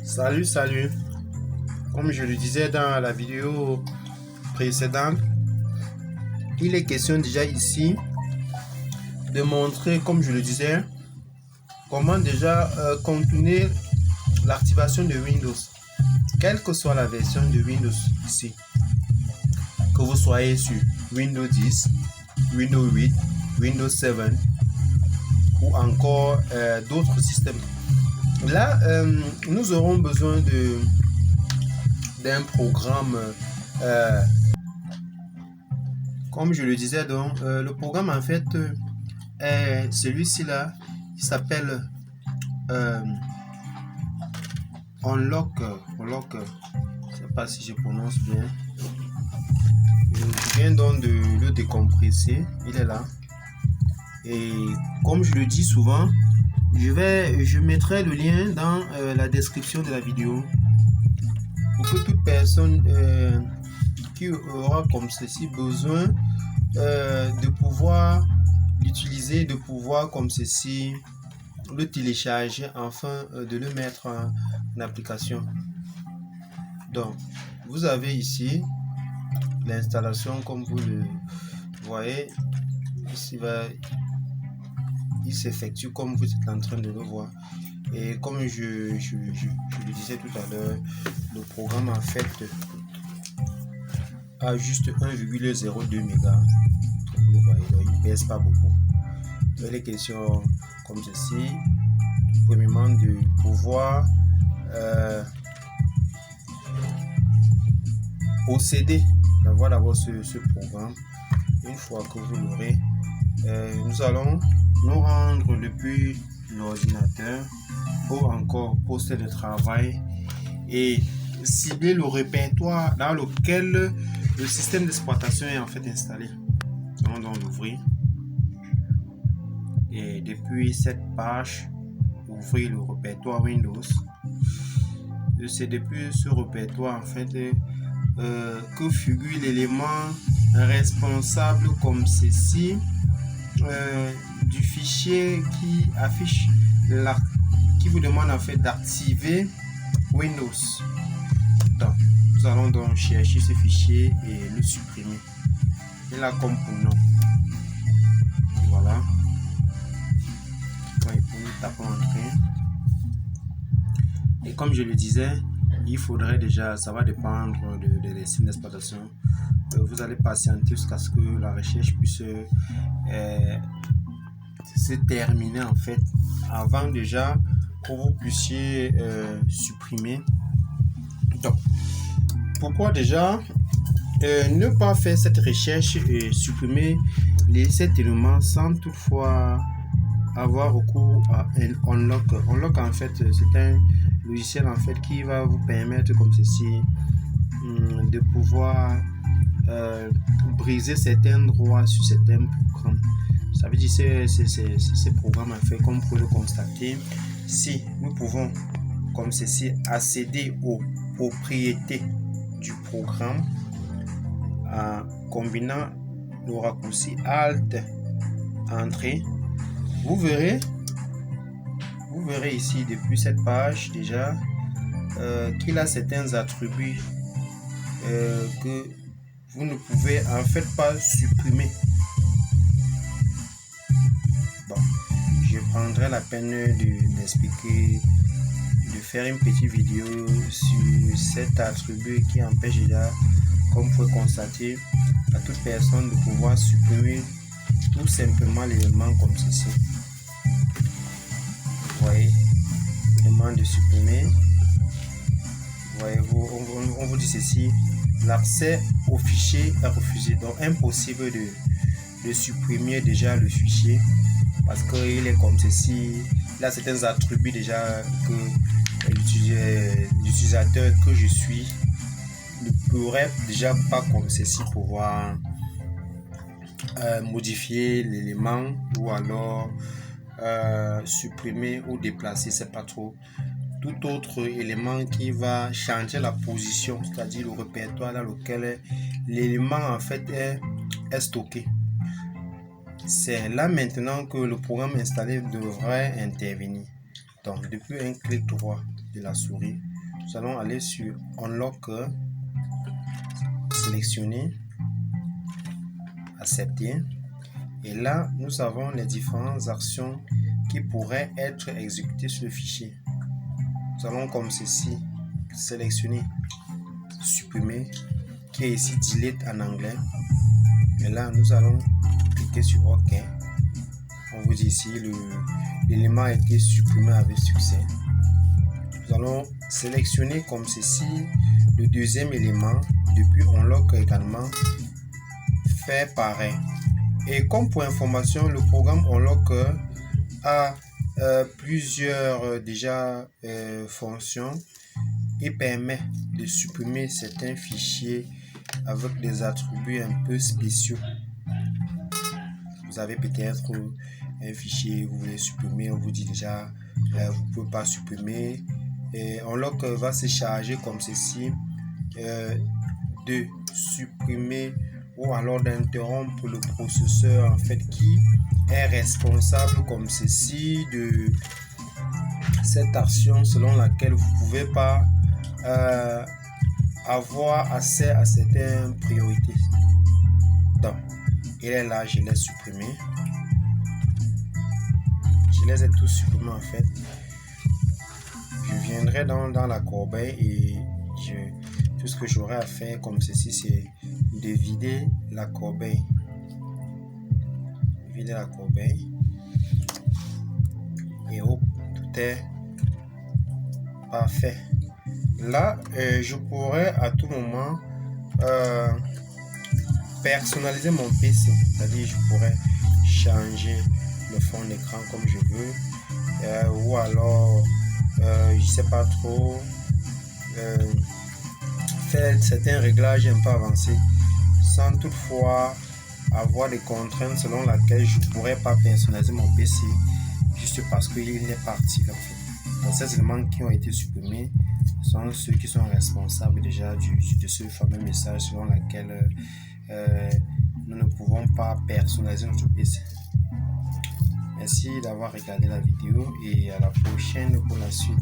Salut. Comme je le disais dans la vidéo précédente, il est question déjà ici de montrer, comme je le disais, comment déjà contourner l'activation de Windows. Quelle que soit la version de Windows ici, que vous soyez sur Windows 10, Windows 8, Windows 7 ou encore d'autres systèmes. Là, nous aurons besoin d'un programme, comme je le disais, donc le programme en fait est celui-ci là, il s'appelle Unlock, je sais pas si je prononce bien. Je viens donc de le décompresser, il est là. Et comme je le dis souvent, je mettrai le lien dans la description de la vidéo pour que toute personne qui aura comme ceci besoin de pouvoir l'utiliser, de pouvoir comme ceci le télécharger afin de le mettre en application. Donc vous avez ici l'installation comme vous le voyez ici, il s'effectue comme vous êtes en train de le voir. Et comme je le disais tout à l'heure, le programme en fait a juste 1,02 mégas. Vous voyez, il ne pèse pas beaucoup. Il est question comme ceci, premièrement de pouvoir posséder, d'avoir d'abord ce programme. Une fois que vous l'aurez, nous allons nous rendre depuis l'ordinateur ou encore poste de travail et cibler le répertoire dans lequel le système d'exploitation est en fait installé. Nous allons donc l'ouvrir et depuis cette page ouvrir le répertoire Windows. C'est depuis ce répertoire en fait que figure l'élément responsable comme ceci du fichier qui affiche qui vous demande en fait d'activer Windows. Donc, nous allons donc chercher ce fichier et le supprimer. Et là comme pour nom. Voilà. Et pour nous taper entrée. Et comme je le disais, il faudrait déjà, ça va dépendre des systèmes d'exploitation. Vous allez patienter jusqu'à ce que la recherche puisse se terminer en fait avant déjà pour vous puissiez supprimer. Donc, pourquoi déjà ne pas faire cette recherche et supprimer cet élément sans toutefois avoir recours à un Unlock. Unlock en fait c'est un logiciel en fait qui va vous permettre comme ceci de pouvoir briser certains droits sur certains programmes. Ça veut dire ces programmes en fait, comme vous pouvez le constater, si nous pouvons comme ceci accéder aux propriétés du programme en combinant le raccourci Alt Entrée, vous verrez ici depuis cette page déjà qu'il a certains attributs que vous ne pouvez en fait pas supprimer. Bon, je prendrai la peine d'expliquer, de faire une petite vidéo sur cet attribut qui empêche déjà, comme vous pouvez constater, à toute personne de pouvoir supprimer tout simplement l'élément comme ceci. Vous voyez, on demande de supprimer. Voyez-vous, on vous dit ceci, l'accès au fichier est refusé. Donc impossible de supprimer déjà le fichier parce qu'il est comme ceci. Il a certains attributs déjà que l'utilisateur que je suis ne pourrait déjà pas comme ceci pouvoir modifier l'élément ou alors supprimer ou déplacer, c'est pas trop. Tout autre élément qui va changer la position, c'est-à-dire le répertoire dans lequel l'élément en fait est stocké. C'est là maintenant que le programme installé devrait intervenir. Donc depuis un clic droit de la souris, nous allons aller sur Unlock, sélectionner, accepter. Et là, nous avons les différentes actions qui pourraient être exécutées sur le fichier. Nous allons comme ceci sélectionner, supprimer, qui est ici delete en anglais. Et là, nous allons cliquer sur OK. On vous dit ici, l'élément a été supprimé avec succès. Nous allons sélectionner comme ceci le deuxième élément. Depuis Unlock également, fait pareil. Et comme pour information, le programme Unlock a plusieurs déjà fonctions et permet de supprimer certains fichiers avec des attributs un peu spéciaux. Vous avez peut-être un fichier que vous voulez supprimer, on vous dit déjà vous ne pouvez pas supprimer. Et Unlock va se charger comme ceci de supprimer ou alors d'interrompre le processeur en fait qui est responsable comme ceci de cette action selon laquelle vous ne pouvez pas avoir accès à certaines priorités. Donc, il est là, je l'ai supprimé. Je les ai tous supprimés en fait. Je viendrai dans la corbeille et tout ce que j'aurai à faire comme ceci, c'est de vider la corbeille. Vider la corbeille. Et hop, tout est parfait. Là, je pourrais à tout moment personnaliser mon PC. C'est-à-dire, je pourrais changer le fond d'écran comme je veux. Ou alors, je sais pas trop, faire certains réglages un peu avancés sans toutefois avoir des contraintes selon laquelle je pourrais pas personnaliser mon PC juste parce qu'il est parti en fait. Donc ces éléments qui ont été supprimés sont ceux qui sont responsables déjà de ce fameux message selon lequel nous ne pouvons pas personnaliser notre PC. Merci d'avoir regardé la vidéo et à la prochaine pour la suite.